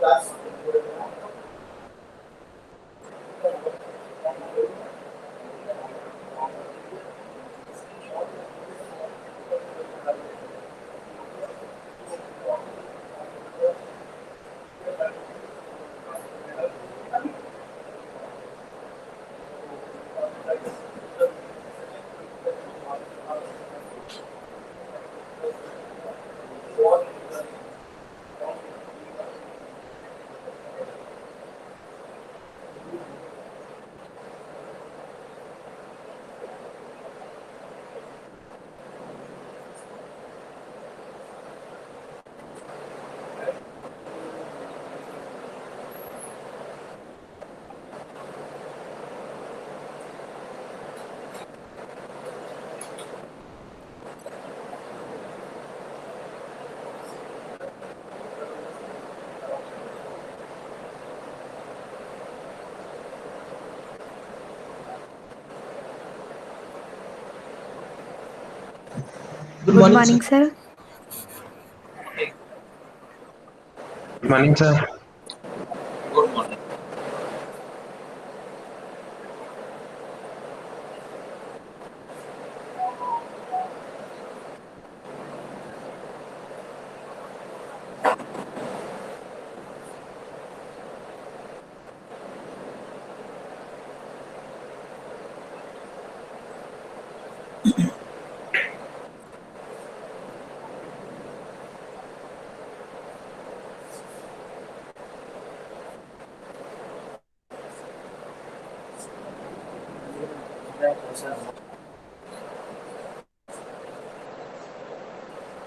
Good Good morning, sir. morning, sir. Good morning, sir. Good morning.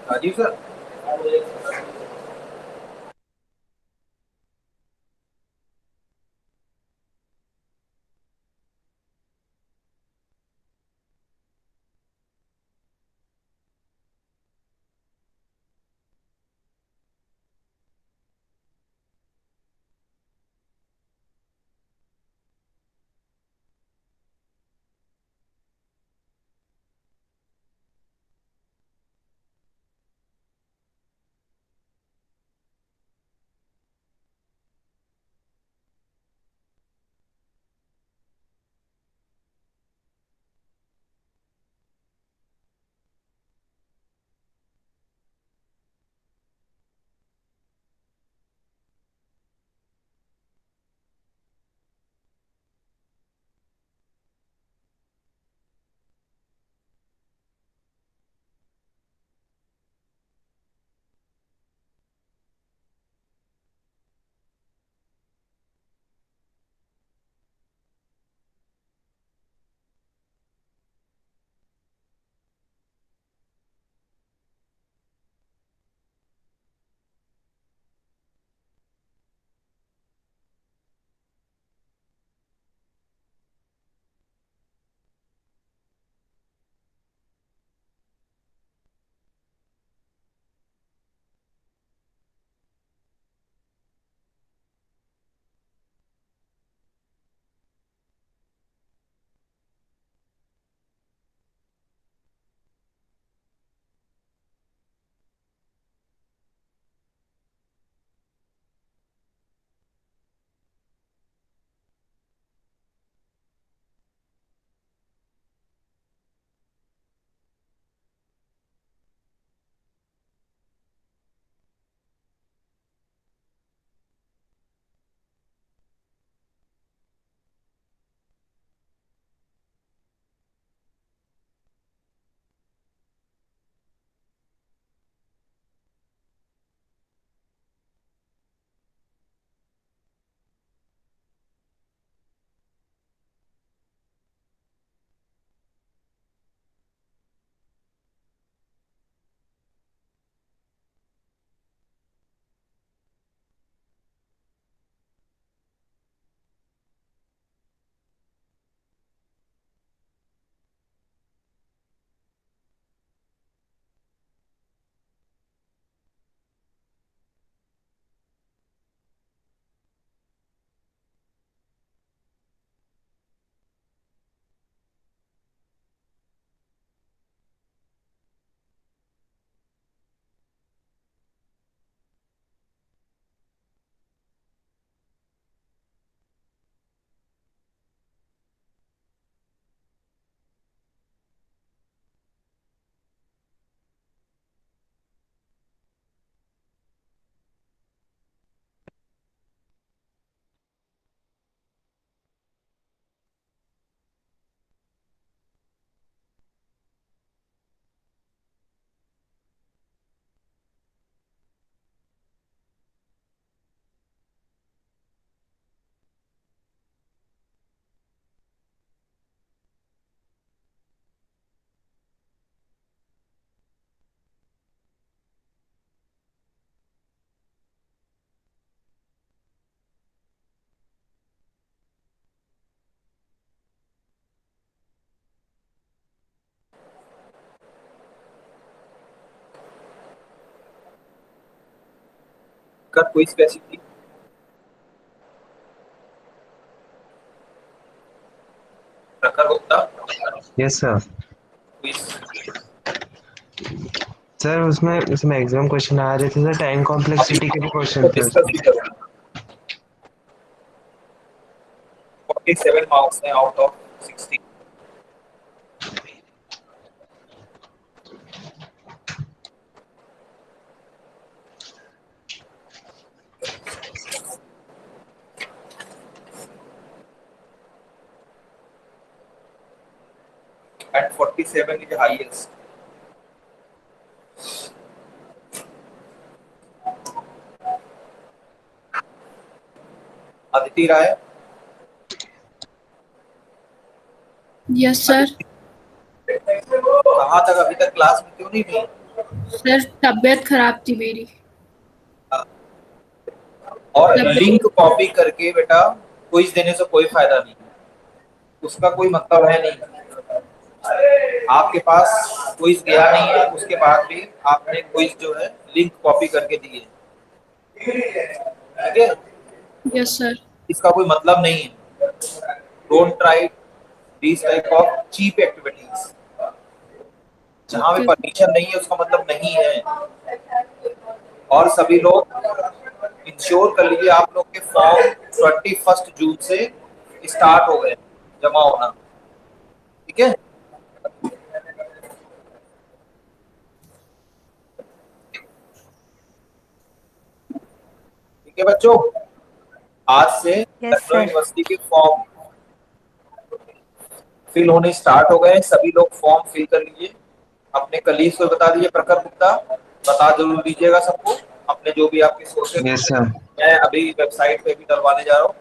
Rajiv sir. प्रखर quiz कैसी थी? प्रखर Gupta yes sir. Quiz sir उसमें उसमें एग्जाम क्वेश्चन आ रहे थे सर, टाइम कॉम्प्लेक्सिटी के भी क्वेश्चन थे डिस्कस भी उसमें। करूंगा। 47 मार्क्स हैं out of 60। and 47 is the highest. Aditi Rai, yes sir. कहाँ तक अभी तक क्लास में क्यों नहीं थी? सर तबीयत खराब थी मेरी। और तबीयत लिंक कॉपी करके बेटा क्विज देने से कोई फायदा नहीं, उसका कोई मतलब है नहीं। आपके पास क्विज गया नहीं है, उसके बाद भी आपने क्विज जो है लिंक कॉपी करके दिए, ठीक है? Yes sir. इसका कोई मतलब नहीं है। Don't try this type of cheap activities. जहाँ पे ओके। परमिशन नहीं है उसका मतलब नहीं है। और सभी लोग इंश्योर कर लीजिए आप लोग के फॉर्म 21 जून से स्टार्ट हो गए जमा होना, ठीक है? ठीक है बच्चों, आज से यस लखनऊ सर। यूनिवर्सिटी के फॉर्म फिल होने स्टार्ट हो गए। सभी लोग फॉर्म फिल कर लीजिए, अपने कलीग्स को बता दीजिए। प्रखर गुप्ता बता जरूर दीजिएगा सबको, अपने जो भी आपके सोर्सेज। Yes sir. मैं अभी वेबसाइट पे भी डलवाने जा रहा हूँ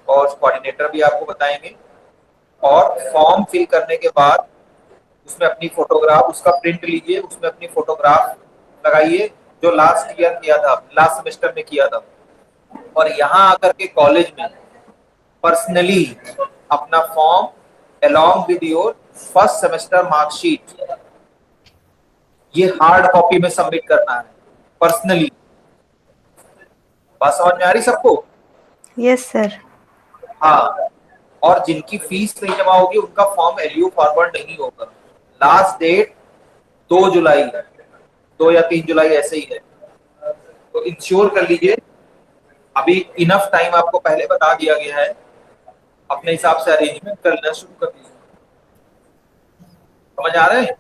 और कोऑर्डिनेटर भी आपको बताएंगे। और फॉर्म फिल करने के बाद उसमें अपनी फोटोग्राफ, उसका प्रिंट लीजिए, उसमें अपनी फोटोग्राफ लगाइए जो लास्ट ईयर किया था, लास्ट सेमेस्टर में किया था। और यहाँ आकर के कॉलेज में पर्सनली अपना form along with your first semester marksheet ये हार्ड कॉपी में सबमिट करना है पर्सनली। बात समझ में आ रही सबको? Yes sir. हाँ, और जिनकी फीस नहीं जमा होगी उनका फॉर्म एलयू फॉरवर्ड नहीं होगा। लास्ट डेट 2 जुलाई, 2 या 3 जुलाई ऐसे ही है, तो इंश्योर कर लीजिए। अभी इनफ टाइम आपको पहले बता दिया गया है, अपने हिसाब से अरेंजमेंट करना शुरू कर दीजिए। समझ आ रहे हैं?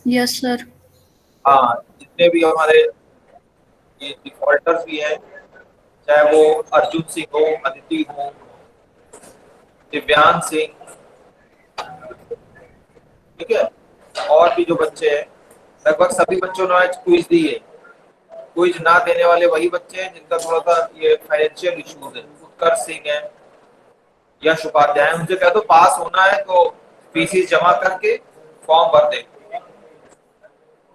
Yes sir. हाँ, जितने भी हमारे ये डिफॉल्टर्स भी हैं, चाहे वो अर्जुन सिंह हो, अदिति हो, दिव्यांग सिंह, ठीक है, और भी जो बच्चे हैं, लगभग सभी बच्चों ने आज क्विज दी है। क्विज ना देने वाले वही बच्चे हैं जिनका थोड़ा सा ये फाइनेंशियल इश्यूज है। उत्कर्ष सिंह है, यश उपाध्याय, उनसे कह दो पास होना है तो फीस जमा करके फॉर्म भर दे।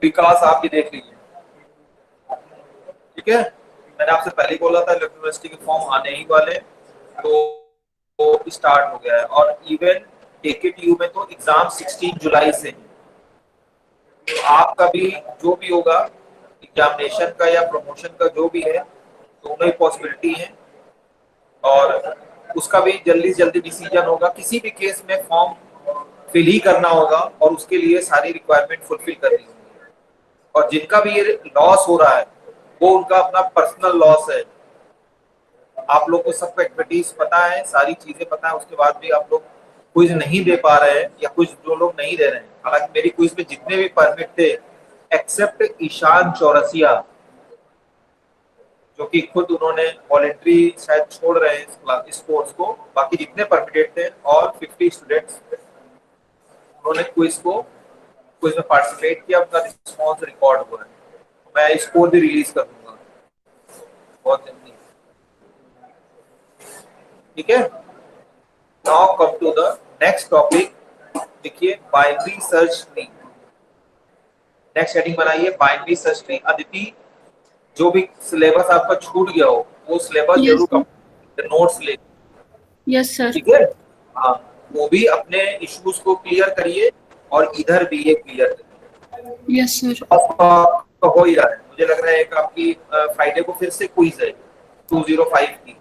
विकास आप भी देख लीजिए, ठीक है? मैंने आपसे पहले बोला था यूनिवर्सिटी के फॉर्म आने ही वाले, तो स्टार्ट हो गया है। और इवन केकेटीयू में तो एग्जाम 16 जुलाई से है, तो आपका भी जो भी होगा एग्जामिनेशन का या प्रमोशन का जो भी है, दोनों ही पॉसिबिलिटी है। और उसका भी जल्दी से जल्दी डिसीजन होगा। किसी भी केस में फॉर्म फिल ही करना होगा और उसके लिए सारी रिक्वायरमेंट फुलफिल करनी होगी। और जिनका भी ये लॉस हो रहा है वो उनका अपना पर्सनल लॉस है। आप लोग को सबको एक्सपर्टीज पता है, सारी चीजें पता है, उसके बाद भी आप लोग क्विज नहीं दे पा रहे हैं, या कुछ जो लोग नहीं दे रहे हैं। हालांकि मेरी क्विज में जितने भी परमिट थे एक्सेप्ट ईशान चौरसिया, जो कि खुद उन्होंने वॉलेंट्री शायद छोड़ रहे हैं इस कोर्स को, बाकी जितने परमिटेड थे और 50 स्टूडेंट्स उन्होंने क्विज में पार्टिसिपेट किया। उनका रिस्पॉन्स रिकॉर्ड हुआ है, मैं स्कोर भी रिलीज कर दूंगा बहुत जल्दी, ठीक है? Now come to the next topic. देखिए binary search tree, next heading बनाइए बाइनरी सर्च ट्री। अदिति, जो भी सिलेबस आपका छूट गया हो वो सिलेबस यस जरूर सर। नोट्स ले, यस सर। ठीक है? हाँ, वो भी अपने इश्यूज को क्लियर करिए और इधर भी ये क्लियर करिए। Yes sir. तो हो ही रहा है, मुझे लग रहा है एक आपकी फ्राइडे को फिर से क्विज है 205 की।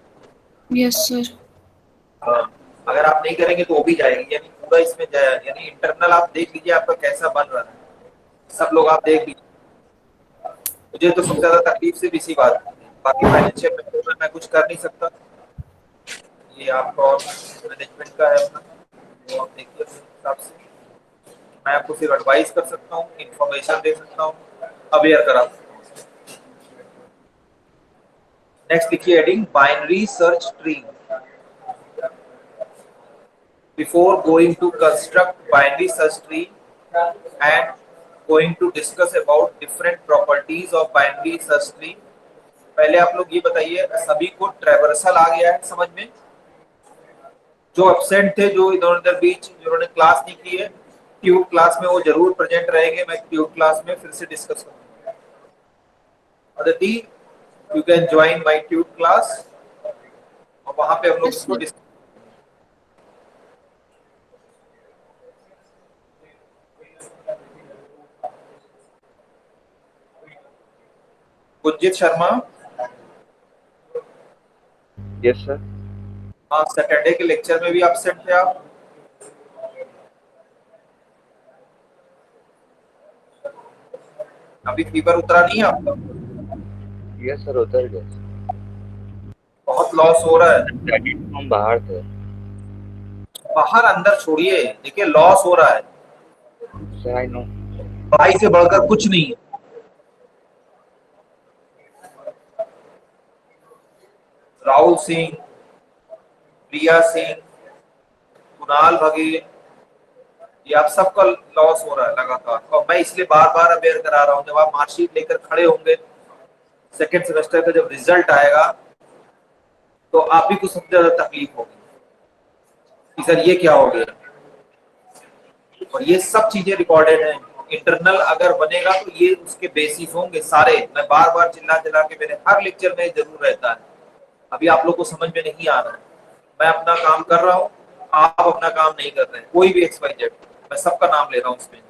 Yes sir. हाँ, अगर आप नहीं करेंगे तो वो भी जाएगी, यानी पूरा इसमें जाए, यानी इंटरनल आप देख लीजिए आपका कैसा बन रहा है, सब लोग आप देख लीजिए। मुझे तो सबसे ज्यादा तकलीफ सिर्फ इसी बात की है। बाकी फाइनेंशियल मैनेजमेंट में मैं कुछ कर नहीं सकता, ये आपका और मैनेजमेंट का है अपना, वो आप देखिए अपने हिसाब से। मैं आपको सिर्फ एडवाइस कर सकता हूँ, इंफॉर्मेशन दे सकता हूँ, अवेयर करा सकता हूँ। नेक्स्ट लिखिए heading binary search tree. Before going to construct binary search tree and going to discuss about different properties of binary search tree, पहले आप लोग ये बताइए सभी को ट्रैवर्सल आ गया है समझ में? जो एब्सेंट थे, जो इधर उधर बीच जिन्होंने क्लास नहीं की है, ट्यूब क्लास में वो जरूर प्रेजेंट रहेंगे, मैं ट्यूब क्लास में फिर से डिस्कस करूंगा। Aditi, you can join my tube class और वहां पे हम लोग यस इसको sir. Gurjeet Sharma, yes sir. हाँ सैटरडे के लेक्चर में भी एब्सेंट थे आप। अभी फीवर उतरा नहीं है आपका? यस सर, उतर गया। बहुत लॉस हो रहा है। हम बाहर थे। बाहर अंदर छोड़िए, देखिए लॉस हो रहा है, सर आई नो। पढ़ाई से बढ़कर कुछ नहीं है। राहुल सिंह, प्रिया सिंह, कुणाल बघेल, ये आप सबका लॉस हो रहा है लगातार, और मैं इसलिए बार बार अवेयर करा रहा हूँ। जब आप मार्कशीट लेकर खड़े होंगे सेकेंड सेमेस्टर का, जब रिजल्ट आएगा तो आप भी कुछ सबसे ज्यादा तकलीफ होगी कि सर ये क्या हो गया। और ये सब चीजें रिकॉर्डेड हैं, इंटरनल अगर बनेगा तो ये उसके बेसिस होंगे सारे। मैं बार बार चिल्ला चिल्ला के, मेरे हर लेक्चर में जरूर रहता है, अभी आप लोग को समझ में नहीं आ रहा है। मैं अपना काम कर रहा हूँ, आप अपना काम नहीं कर रहे हैं, कोई भी XYZ, मैं सबका नाम ले रहा हूँ इसमें।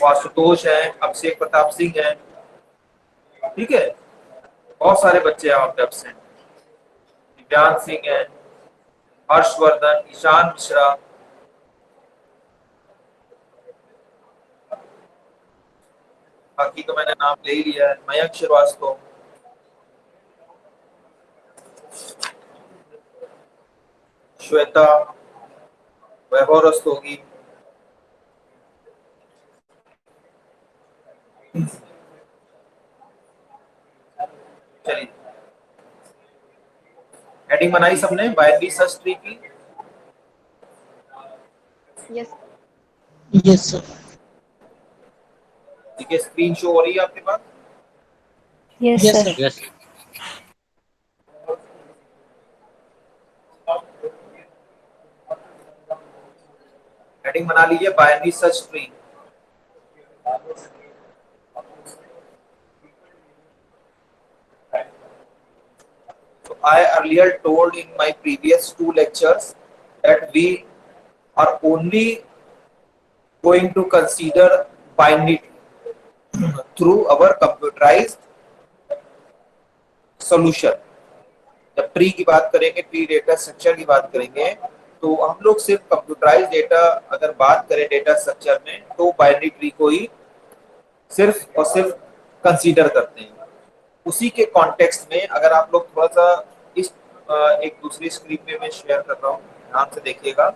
वो आशुतोष है, अभिषेक प्रताप सिंह है, ठीक है, बहुत सारे बच्चे हैं वहाँ पे एब्सेंट, दिव्यांग सिंह है, हर्षवर्धन, ईशान मिश्रा, बाकी तो मैंने नाम ले ही लिया है, मयंक श्रीवास्तव, श्वेता, वैभव रस्तोगी, चलिए हेडिंग बनाई सबने बाइनरी सर्च ट्री की? Yes yes sir. ठीक है, स्क्रीन शो हो रही है आपके पास? Yes yes sir. Sir. Yes. Heading बना लीजिए binary search tree. So I earlier told in my previous 2 lectures that we are only going to consider binary through our computerized solution. जब tree की बात करेंगे, ट्री डेटा स्ट्रक्चर की बात करेंगे, तो हम लोग सिर्फ कंप्यूटराइज डेटा अगर बात करें डेटा स्ट्रक्चर में, तो बाइनरी ट्री को ही सिर्फ और सिर्फ कंसीडर करते हैं। उसी के कॉन्टेक्स्ट में अगर आप लोग थोड़ा सा इस एक दूसरी स्क्रीन पे मैं शेयर कर रहा हूँ, ध्यान से देखिएगा।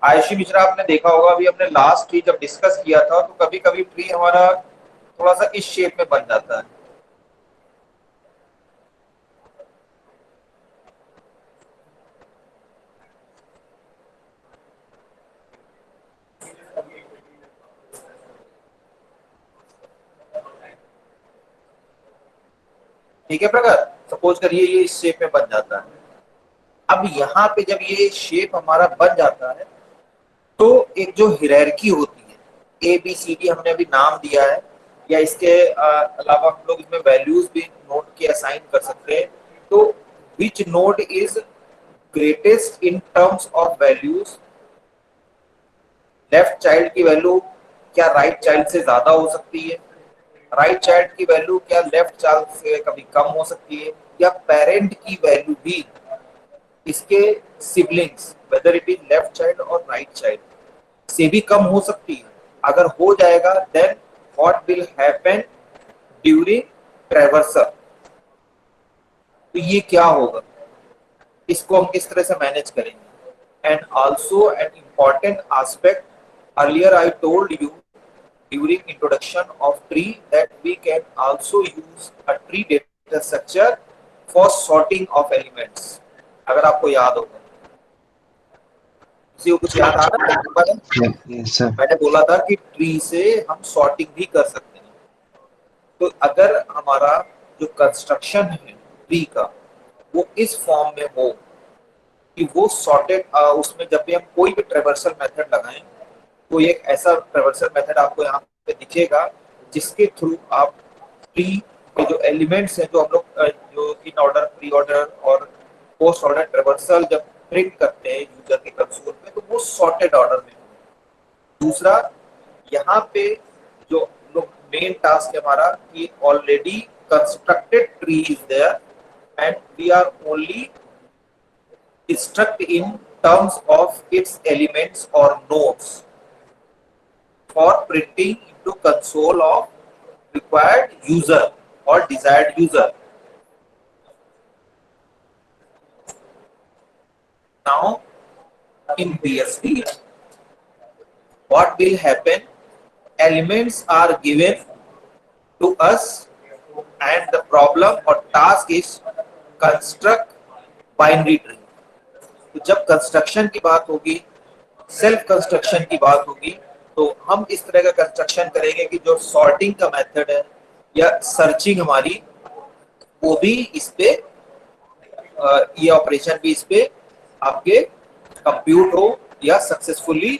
आयुषी मिश्रा, आपने देखा होगा अभी हमने लास्ट ट्री जब डिस्कस किया था, तो कभी कभी ट्री हमारा थोड़ा सा इस शेप में बन जाता है। ठीक है प्रगत, सपोज करिए ये इस शेप में बन जाता है। अब यहाँ पे जब ये शेप हमारा बन जाता है, तो एक जो हियरार्की होती है, ABCD हमने अभी नाम दिया है, या इसके अलावा हम लोग इसमें वैल्यूज भी नोट के असाइन कर सकते हैं। तो which node is greatest in terms of values, left child की वैल्यू क्या राइट चाइल्ड से ज्यादा हो सकती है, राइट चाइल्ड की वैल्यू क्या लेफ्ट चाइल्ड से कभी कम हो सकती है, या पेरेंट की वैल्यू भी इसके siblings whether it is left child और राइट चाइल्ड से भी कम हो सकती है। अगर हो जाएगा then what will happen during traversal, तो ये क्या होगा, इसको हम किस तरह से मैनेज करेंगे। And also an important aspect, earlier I told you during introduction of tree that we can also use a tree data structure for sorting of elements, अगर आपको याद होगा। किसी को कुछ याद आ रहा है? Yes, sir. मैंने बोला था कि ट्री से हम सॉर्टिंग भी कर सकते हैं। तो अगर हमारा जो कंस्ट्रक्शन है ट्री का वो इस फॉर्म में हो कि वो सॉर्टेड, उसमें जब भी हम कोई भी ट्रेवर्सल मेथड लगाएं तो एक ऐसा ट्रेवर्सल मेथड आपको यहाँ पे दिखेगा जिसके थ्रू आप ट्री के जो एलिमेंट्स हैं, जो हम लोग जो इन ऑर्डर, प्री ऑर्डर और पोस्ट ऑर्डर ट्रेवर्सल जब प्रिंट करते हैं यूजर के कंसोल पे, तो वो सॉर्टेड ऑर्डर में हो। दूसरा, यहाँ पे जो लोग मेन टास्क है हमारा कि already constructed tree is there and we are only instruct in terms of its elements or nodes for printing into console of required user or desired user. Now in BSD what will happen, elements are given to us and the problem or task is construct binary tree. तो जब construction की बात होगी, self construction की बात होगी, तो हम इस तरह का कंस्ट्रक्शन करेंगे कि जो सॉर्टिंग का मेथड है या सर्चिंग हमारी, वो भी इस पे ये ऑपरेशन भी इस पे आपके कंप्यूट हो या सक्सेसफुली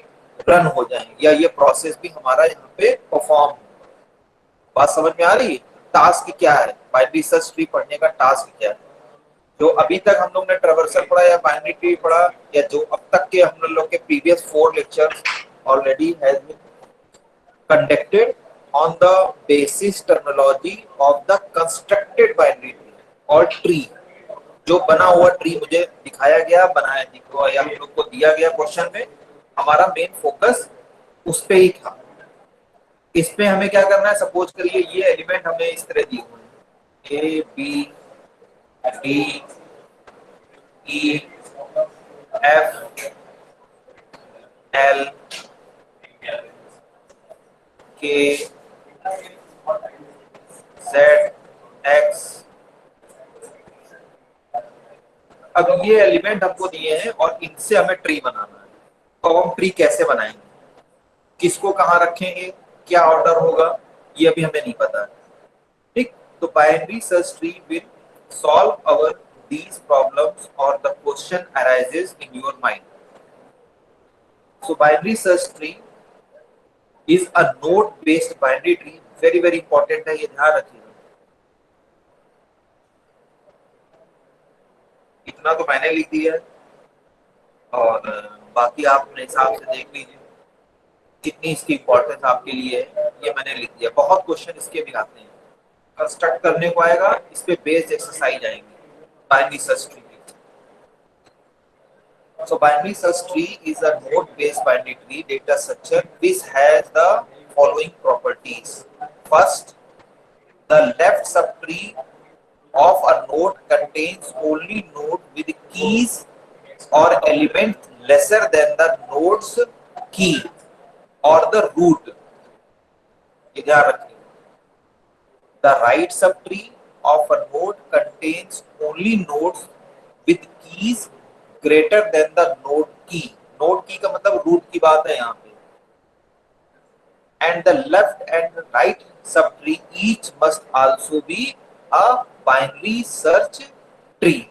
रन हो जाएंगे, या ये प्रोसेस भी हमारा यहाँ पे परफॉर्म हो। बात समझ में आ रही है? टास्क क्या है, बाइनरी सर्च ट्री पढ़ने का टास्क क्या है? जो अभी तक हम लोग ने ट्रेवर्सल पढ़ा या बाइनरी ट्री पढ़ा, या जो अब तक के हम लोग के previous 4 lectures already has been conducted on the basis terminology of the constructed binary tree और ट्री। जो बना हुआ ट्री मुझे दिखाया गया, बनाया दिखा या हम लोग को दिया गया क्वेश्चन में, हमारा मेन फोकस उस पे ही था। इस पे हमें क्या करना है, सपोज करिए ये एलिमेंट हमें इस तरह दिए हुए हैं, A B D E F L K Z X. अब ये एलिमेंट हमको दिए हैं और इनसे हमें ट्री बनाना है। तो हम ट्री कैसे बनाएंगे, किसको कहाँ रखेंगे, क्या ऑर्डर होगा, ये अभी हमें नहीं पता है। ठीक, तो binary search tree will solve our these problems or the question arises in your mind. So binary search tree is a node based binary tree, very important है, ये ध्यान रखिएगा। इतना तो मैंने लिख दिया है और बाकी आप अपने हिसाब से देख लीजिए कितनी इसकी इंपॉर्टेंस आपके लिए है, ये मैंने लिख दिया। बहुत क्वेश्चन इसके भी आते हैं, कंस्ट्रक्ट करने को आएगा, इस पे बेस्ड एक्सरसाइज आएंगे binary search tree. So binary search tree is a node-based binary tree data structure which has the following properties. First, the left subtree of a node contains only node with keys or element lesser than the node's key or the root. ये ध्यान रखिए। The right subtree of a node contains only nodes with keys greater than the node key. Node key का मतलब root की बात है यहाँ पे। And the left and right subtree each must also be a binary search tree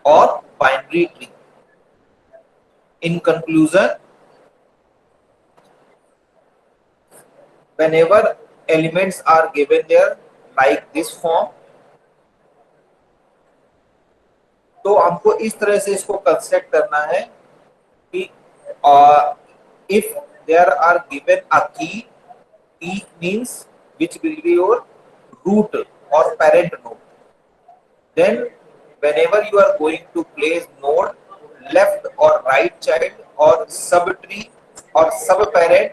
or binary tree. In conclusion, whenever elements are given there like this form, तो हमको इस तरह से इसको कंस्ट्रक्ट करना है कि if there are given a key. Key means which will be your root or parent node. Then whenever you are going to place node, left or right child or subtree or subparent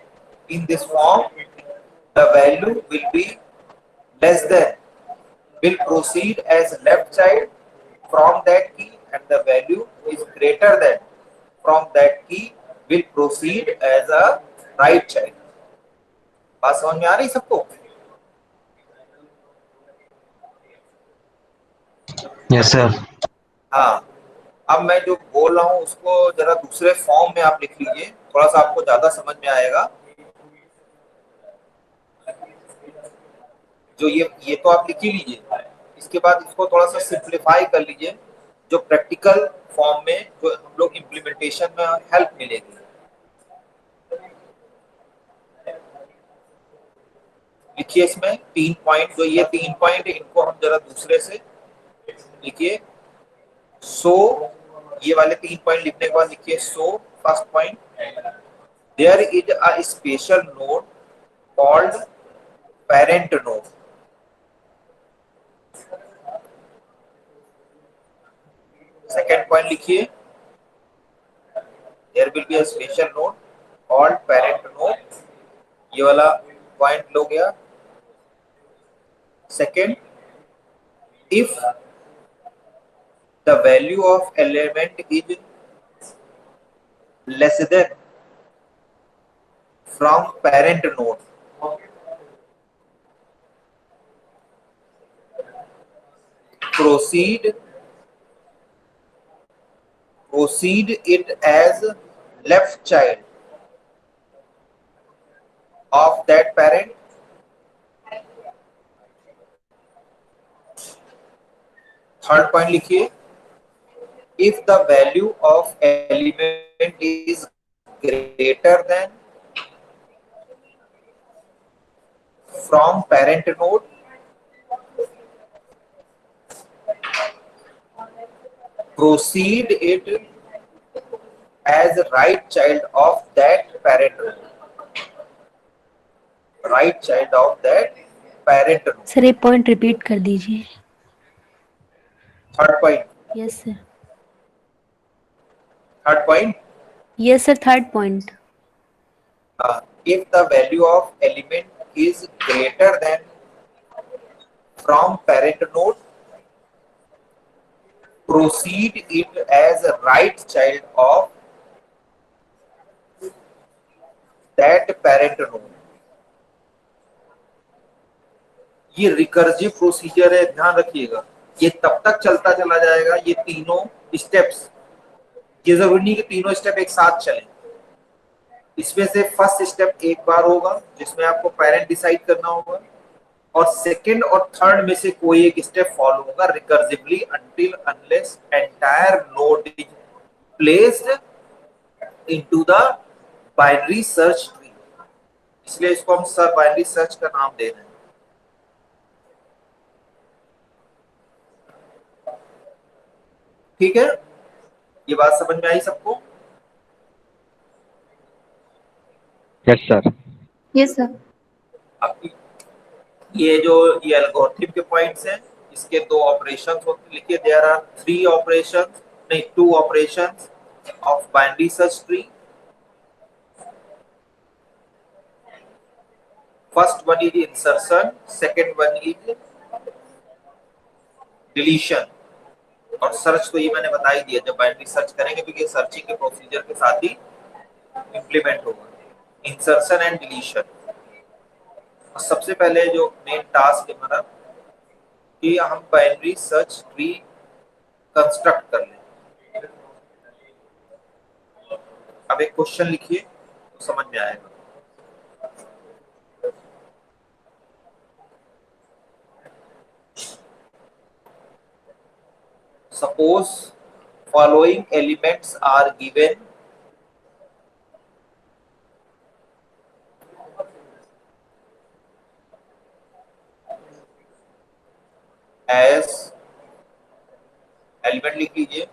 in this form, the value will be less than, will proceed as left child from that key, and the value is greater than from that key will proceed as a right child. बात समझ में आ रही सबको? Yes, sir. हाँ, अब मैं जो बोल रहा हूँ उसको जरा दूसरे फॉर्म में आप लिख लीजिए, थोड़ा सा आपको ज्यादा समझ में आएगा। जो ये तो आप लिख ही लीजिए, इसके बाद इसको थोड़ा सा सिंप्लीफाई कर लीजिए, जो प्रैक्टिकल फॉर्म में जो हम लोग इम्प्लीमेंटेशन में हेल्प मिलेगी। लिखिए इसमें 3 पॉइंट, जो ये 3 पॉइंट इनको हम जरा दूसरे से लिखिए। सो ये वाले 3 पॉइंट लिखने के बाद लिखिए so first point, there is a special node called parent node. Second point लिखिए, there will be a special node called parent node. ये वाला पॉइंट लो गया। Second, if the value of element is less than from parent node, proceed it as left child of that parent. Third point लिखिए, if the value of element is greater than from parent node, proceed it as right child of that parent node. Right child of that parent node. Sir ये point repeat कर दीजिए। Third point, yes sir. Third point, yes sir, third point. if the value of element is greater than from parent node, proceed it as a right child of that parent node. ये recursive procedure है, ध्यान रखिएगा। ये तब तक चलता चला जाएगा, ये तीनों स्टेप्स, ये जरूरी नहीं कि तीनों स्टेप एक साथ चलें। इसमें से फर्स्ट स्टेप एक बार होगा जिसमें आपको पेरेंट डिसाइड करना होगा, और सेकंड और थर्ड में से कोई एक स्टेप फॉलो होगा recursively until unless entire node is placed into the binary search tree। इसलिए इसको हम सब बाइनरी सर्च का नाम दे रहे हैं। ठीक है, ये बात समझ में आई सबको? Yes sir. Yes sir. आपकी ये जो ये एल्गोरिथम के पॉइंट्स हैं, इसके दो ऑपरेशंस होते, लिखिए देयर आर 3 ऑपरेशंस, नहीं 2 operations of binary search tree. First one is insertion, second one is deletion. और सर्च तो ये मैंने बता ही दिया, जब बाइनरी सर्च करेंगे तो ये सर्चिंग के प्रोसीजर के साथ ही इंप्लीमेंट होगा, इंसर्शन एंड डिलीशन। सबसे पहले जो मेन टास्क है हमारा कि हम बाइनरी सर्च ट्री कंस्ट्रक्ट कर लें। अब एक क्वेश्चन लिखिए तो समझ में आएगा। Suppose following elements are given as, element लिख लीजिए,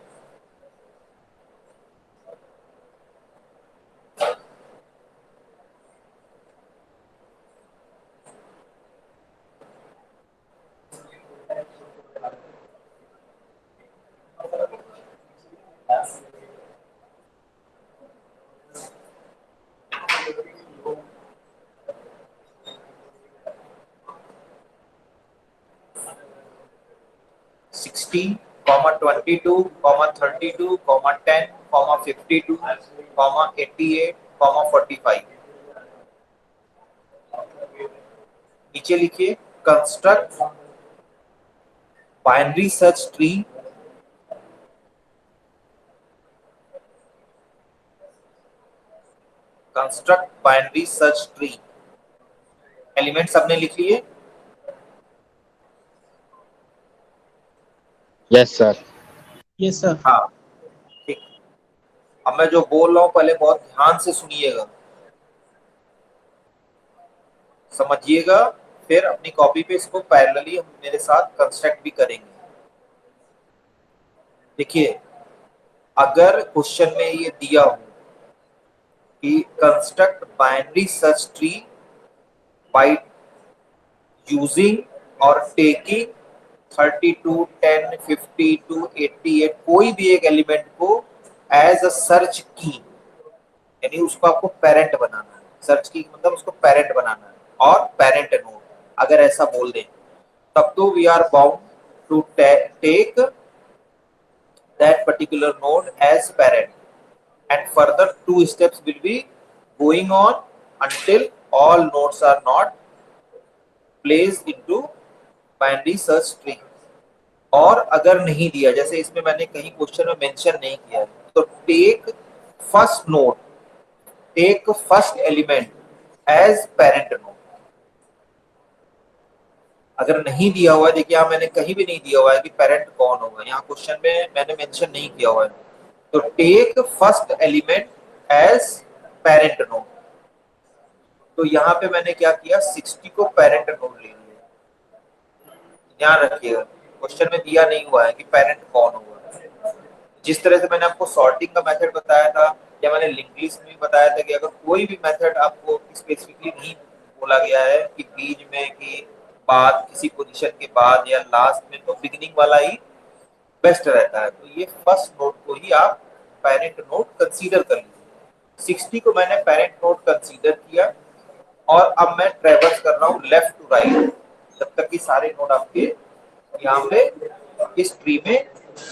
60, 22, 32, 10, 52, 88, 45। नीचे लिखिए construct binary search tree element सबने लिख लिए? Yes, sir. Yes, sir. हाँ, ठीक। अब मैं जो बोल रहा हूं पहले बहुत ध्यान से सुनिएगा, समझिएगा, फिर अपनी कॉपी पे इसको पैरेलली हम मेरे साथ कंस्ट्रक्ट भी करेंगे। देखिए, अगर क्वेश्चन में ये दिया हो कि construct binary search tree by using और टेकिंग 32, 10, 52, 88 कोई भी एक एलिमेंट को एज अ सर्च की, यानी उसको आपको पेरेंट बनाना है। सर्च की मतलब उसको पेरेंट बनाना है और पेरेंट नोड अगर ऐसा बोल दें तब तो we are bound to take that particular node as parent and further 2 steps will be going on until all nodes are not placed into binary search tree। और अगर नहीं दिया, जैसे इसमें मैंने कहीं क्वेश्चन में मेंशन नहीं किया, तो take first node, take first element as parent node. अगर नहीं दिया हुआ है, देखिए यहाँ मैंने कहीं भी नहीं दिया हुआ है कि पेरेंट कौन होगा, यहाँ क्वेश्चन में मैंने मेंशन नहीं किया हुआ है, तो take first element as parent node. तो यहाँ पे मैंने क्या किया, 60 को पेरेंट नोड ले लिया। ध्यान रखिएगा क्वेश्चन में दिया नहीं हुआ है कि पेरेंट कौन होगा। जिस तरह से मैंने आपको सॉर्टिंग का मेथड बताया था, या मैंने लिंक्ड लिस्ट में बताया था कि अगर कोई भी मेथड आपको स्पेसिफिकली नहीं बोला गया है कि बीच में कि बाद किसी पोजीशन के बाद या लास्ट में, तो बिगिनिंग वाला ही बेस्ट रहता है। तो ये फर्स्ट नोड को ही आप पेरेंट नोड कंसीडर कर लीजिए। 60 को मैंने पेरेंट नोड कंसीडर किया और अब मैं ट्रेवर्स कर रहा हूँ लेफ्ट टू राइट, जब तक कि सारे नोड आपके यहाँ पे इस ट्री में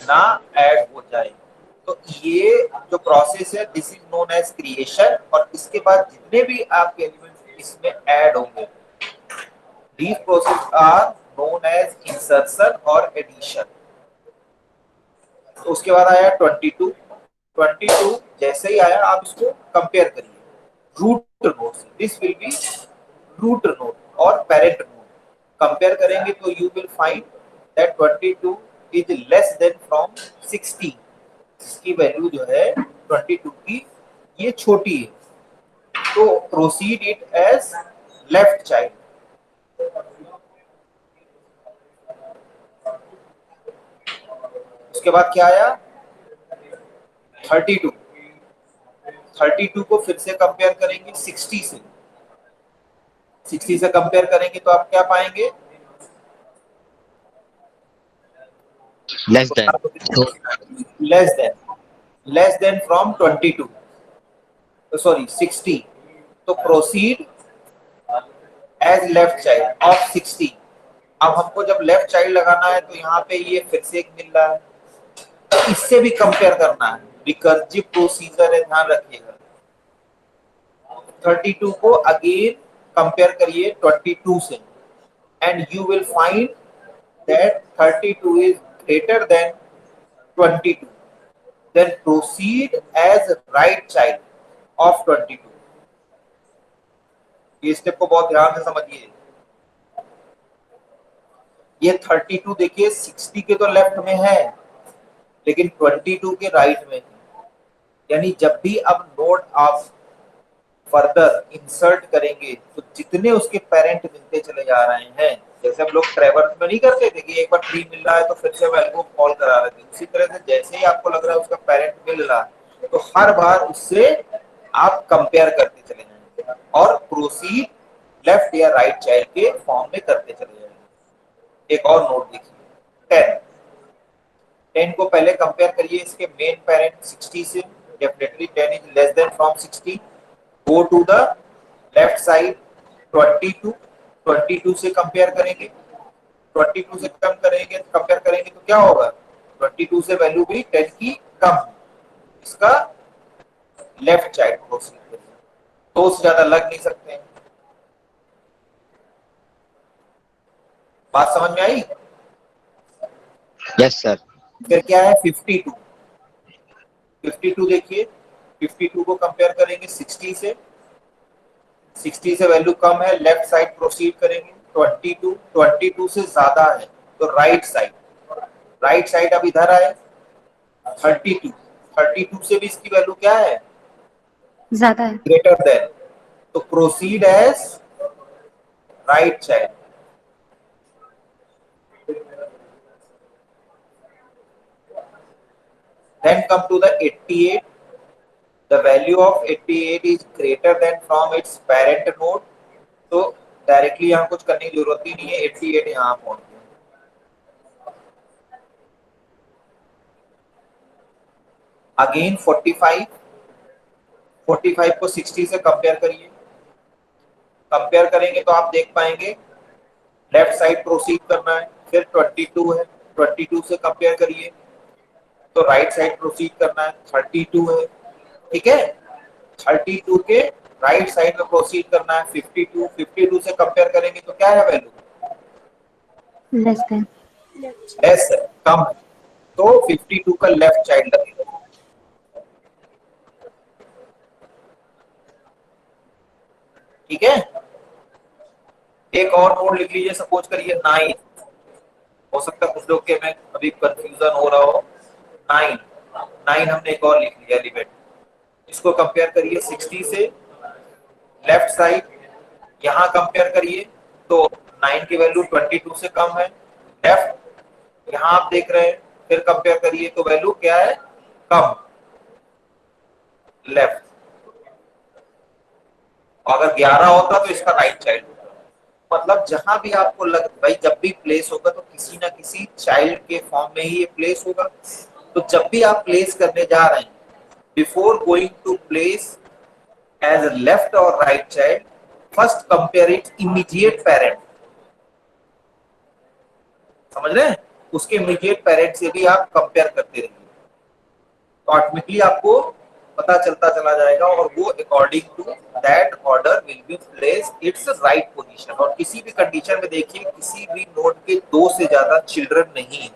ना ऐड हो जाए। तो ये जो प्रोसेस है this is known as creation, और इसके बाद जितने भी आपके एलिमेंट्स इसमें ऐड होंगे these process are known as insertion और addition। तो उसके बाद आया 22 जैसे ही आया आप इसको कंपेयर करिए रूट नोड से। This will be root node और पेरेंट नोड। कंपेयर करेंगे तो you will find that 22 is less than from 60। इसकी वैल्यू जो है 22 की ये छोटी है, तो proceed it as left child. उसके बाद क्या आया 32 को फिर से कंपेयर करेंगे 60 से। 60 से कंपेयर करेंगे तो आप क्या पाएंगे, Less than. Less than from 22, sorry 60। तो proceed as left child of 60। अब हमको जब लेफ्ट चाइल्ड लगाना है तो यहाँ पे ये फिर से एक मिल रहा है, तो इससे भी कंपेयर करना है, रिकर्सिव प्रोसीजर है, ध्यान रखिएगा। 32 को अगेन कंपेयर करिए 22 से and you will find that 32 is greater then 22, then proceed as right child of 22। ये स्टेप को बहुत ध्यान से समझिए। ये 32 देखिए 60 के तो लेफ्ट में है लेकिन 22 के राइट में है, यानी जब भी अब नोड आप फर्दर इंसर्ट करेंगे तो जितने उसके पेरेंट मिलते चले जा रहे हैं, जैसे हम लोग ट्रेवर्स में नहीं करते थे कि एक बार ट्री मिल रहा है तो फिर से वैल्यू कॉल करा रहे थे, उसी तरह से जैसे ही आपको लग रहा है उसका पेरेंट मिल रहा है तो हर बार उससे आप कंपेयर करते चले जाएंगे और प्रोसीड लेफ्ट या राइट चाइल्ड के फॉर्म में करते चले जाएंगे। एक और नोट देखिए 10 को पहले कंपेयर करिए इसके मेन पेरेंट 60 से, definitely 10 is less than from 60। Go to the left side 22 से कंपेयर करेंगे, 22 से कम करेंगे, कंपेयर करेंगे तो क्या होगा, 22 से वैल्यू भी 10 की कम है। इसका लेफ्ट चाइल्ड प्रोसीड करेंगे, दो से ज्यादा लग नहीं सकते हैं। बात समझ में आई? Yes, sir. फिर क्या है 52, 52 देखिए, 52 को कंपेयर करेंगे 60 से, 60 से वैल्यू कम है, लेफ्ट साइड प्रोसीड करेंगे। 22, 22 से ज्यादा है तो राइट साइड, राइट साइड अब इधर आए 32, 32 से भी इसकी वैल्यू क्या है, ज्यादा है। ग्रेटर देन, तो proceed as right child. Then come to the 88. The value of 88 is greater than from its parent node. तो डायरेक्टली यहाँ कुछ करने की जरूरत ही नहीं है, 88 यहाँ पहुंच गया। अगेन 45, 45 को 60 से कंपेयर करिए, कंपेयर करेंगे तो आप देख पाएंगे लेफ्ट साइड प्रोसीड करना है, फिर 22 है, 22 से कंपेयर करिए तो राइट साइड प्रोसीड करना है, 32 है, ठीक है, 32 के राइट साइड में प्रोसीड करना है, 52, 52 से कंपेयर करेंगे तो क्या है वैल्यू, लेस देन। लेस है, कम है, तो 52 का लेफ्ट चाइल्ड लगेगा। ठीक है, एक और नोड लिख लीजिए, सपोज करिए 9, हो सकता है कुछ लोग के में अभी कंफ्यूजन हो रहा हो, 9, 9 हमने एक और लिख लिया एलिमेंट, इसको कंपेयर करिए 60 से, लेफ्ट साइड यहाँ कंपेयर करिए तो 9 की वैल्यू 22 से कम है, लेफ्ट यहाँ आप देख रहे हैं, फिर कंपेयर करिए तो वैल्यू क्या है, कम, लेफ्ट। अगर 11 होता तो इसका राइट चाइल्ड होता। मतलब जहां भी आपको लग भाई जब भी प्लेस होगा तो किसी ना किसी चाइल्ड के फॉर्म में ही ये प्लेस होगा, तो जब भी आप प्लेस करने जा रहे हैं, before going to place as left और right child, first compare it immediate parent, समझ रहे हैं, उसके इमीडिएट पेरेंट से भी आप कंपेयर करते रहिए, तो ऑटोमेटिकली आपको पता चलता चला जाएगा और वो according to that order will be place its right position. और किसी भी कंडीशन में देखिए किसी भी नोड के दो से ज्यादा चिल्ड्रन नहीं है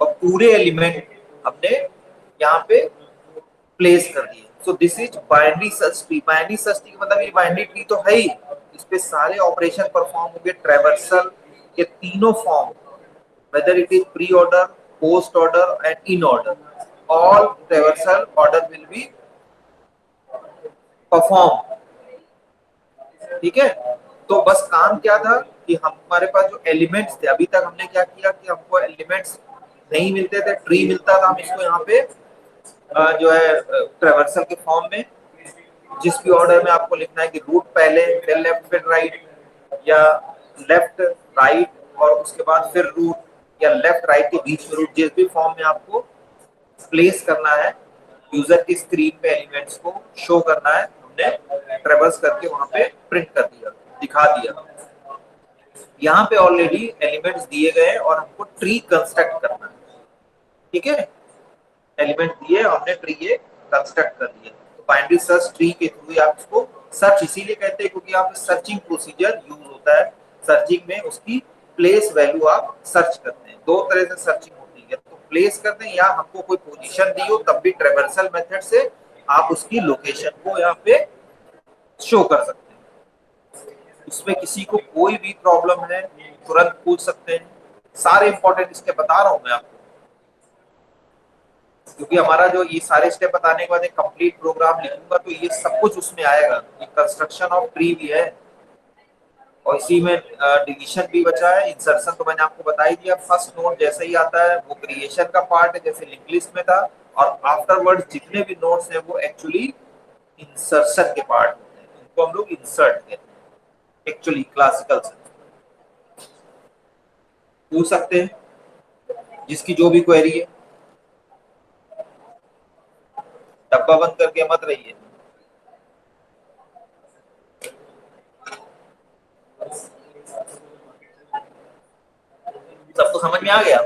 और पूरे एलिमेंट हमने यहाँ पे प्लेस कर दिए। So this is binary search tree. Binary search tree मतलब ये बाइनरी ट्री तो है ही, इस पे सारे ऑपरेशन परफॉर्म होंगे, ट्रैवर्सल के तीनों form, whether it is pre-order, post-order and in-order, all traversal order will be performed। ठीक है, तो बस काम क्या था कि हमारे पास जो एलिमेंट्स थे, अभी तक हमने क्या किया कि हमको एलिमेंट्स नहीं मिलते थे, ट्री मिलता था, हम इसको यहाँ पे जो है ट्रैवर्सल के फॉर्म में जिस भी ऑर्डर में आपको लिखना है कि रूट पहले फिर लेफ्ट फिर राइट, या लेफ्ट राइट और उसके बाद फिर रूट, या लेफ्ट राइट के बीच में रूट, जिस भी फॉर्म में आपको प्लेस करना है यूजर की स्क्रीन पे एलिमेंट्स को शो करना है, हमने ट्रेवर्स करके वहां पे प्रिंट कर दिया, दिखा दिया। यहाँ पे ऑलरेडी एलिमेंट्स दिए गए और हमको ट्री कंस्ट्रक्ट करना है। ठीक है, एलिमेंट दिए हमने ट्री ये कंस्ट्रक्ट कर दिया, तो बाइनरी सर्च ट्री के थ्रू आप इसको सर्च इसीलिए कहते हैं क्योंकि आप सर्चिंग प्रोसीजर यूज होता है, सर्चिंग में उसकी प्लेस वैल्यू आप सर्च करते हैं। दो तरह से सर्चिंग होती है, तो प्लेस करते हैं या हमको कोई पोजीशन दी हो तब भी ट्रैवर्सल मेथड से आप उसकी लोकेशन को यहाँ पे शो कर सकते हैं। इसमें किसी को कोई भी प्रॉब्लम है तुरंत पूछ सकते हैं, सारे इंपॉर्टेंट स्टेप बता रहा हूँ मैं आपको, क्योंकि हमारा जो ये सारे स्टेप बताने के बाद एक कंप्लीट प्रोग्राम लिखूंगा तो ये सब कुछ उसमें आएगा। ये कंस्ट्रक्शन ऑफ ट्री भी है और इसी में डिवीजन भी बचा है, इंसर्शन तो मैंने आपको बता ही दिया। फर्स्ट नोड जैसे ही आता है वो क्रिएशन का पार्ट है जैसे लिंक लिस्ट में था, और आफ्टरवर्ड जितने भी नोड्स हैं वो एक्चुअली इंसर्शन के पार्ट होते हैं, इनको हम लोग इंसर्ट कहते हैं एक्चुअली क्लासिकल से। पूछ सकते हैं जिसकी जो भी क्वेरी है, डब्बा बंद करके मत रहिए। समझ में आ गया?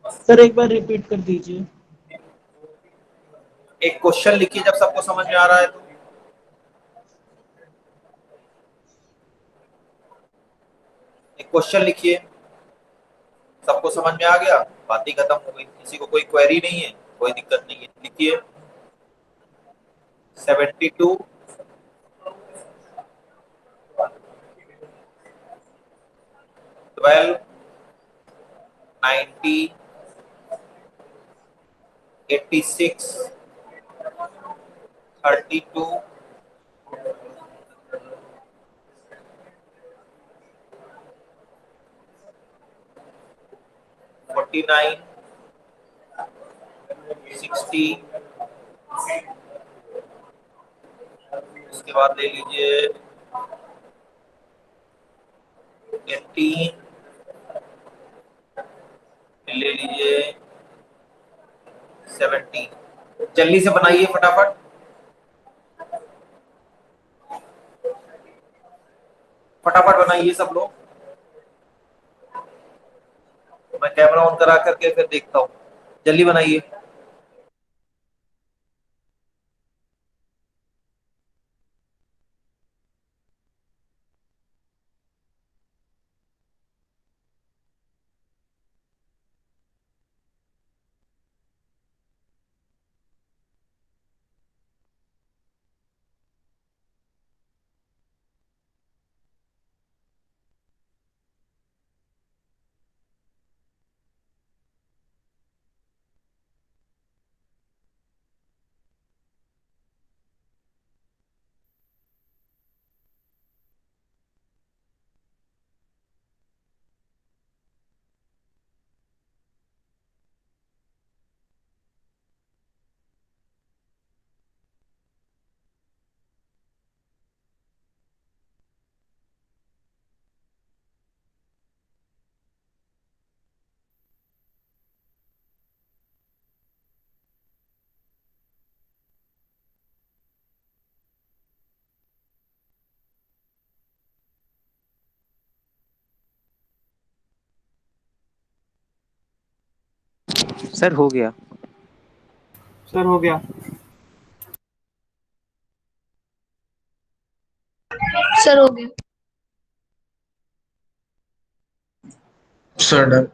सर एक बार रिपीट कर दीजिए। एक क्वेश्चन लिखिए जब सबको समझ में आ रहा है तो। एक क्वेश्चन लिखिए, सबको समझ में आ गया, बात ही खत्म हो गई। किसी को कोई क्वेरी नहीं है, कोई दिक्कत नहीं है, लिखिए 72 12 90 86 32 49 60। उसके बाद ले लीजिए 18, ले लीजिए 17। जल्दी से बनाइए फटाफट। फटाफट बनाइए सब लोग, मैं कैमरा ऑन करा करके फिर देखता हूँ। जल्दी बनाइए। सर हो गया। सर हो गया। सर हो गया। Sir done.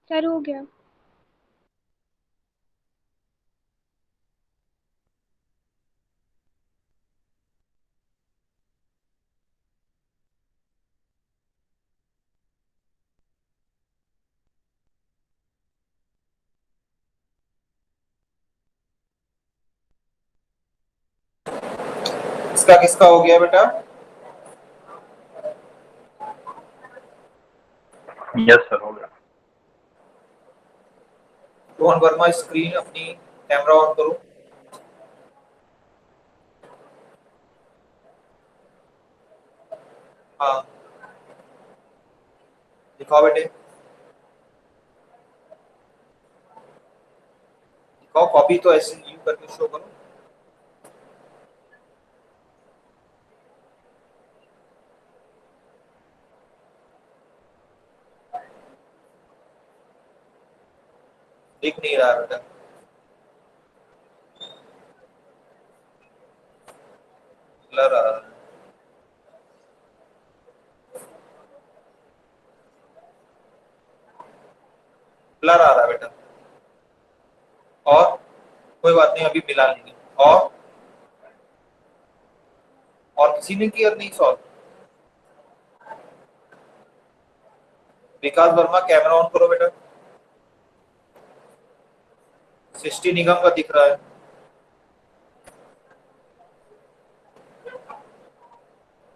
सर हो गया। इसका किसका हो गया बेटा? यस सर हो गया। रोहन वर्मा स्क्रीन अपनी कैमरा ऑन करो। हाँ दिखाओ बेटे, दिखाओ। कॉपी तो ऐसे यू करके शो करो। दिख नहीं रहा बेटा, ब्लर आ रहा है। ब्लर आ रहा है बेटा। और कोई बात नहीं, अभी मिला लेंगे। और किसी ने किया नहीं solve? Vikas Verma camera on करो बेटा। सृष्टि निगम का दिख रहा है।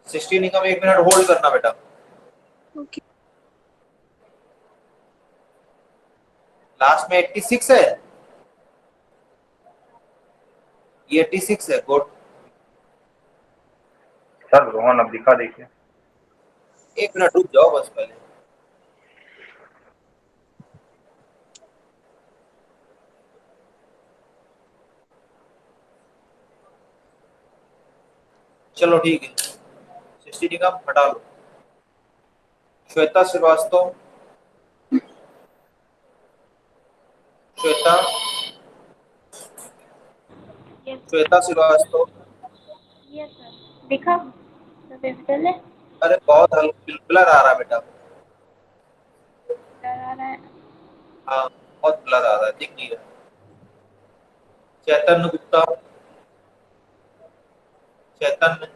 सृष्टि निगम 1 मिनट होल्ड करना बेटा। ओके। लास्ट में 86 है, ये 86 है। गुड। सर रोहन अब दिखा देखिए। एक मिनट रुक जाओ बस पहले। चलो ठीक है, 60 का हटा लो। श्वेता श्रीवास्तव, श्वेता श्वेता श्रीवास्तव। Yes sir. देखा विजिबल है? अरे बहुत हल्का ब्लर आ रहा है बेटा। डर आ रहा है। हाँ बहुत ब्लर आ रहा है, दिख नहीं रहा। चैतन्य गुप्ता, चैतन्य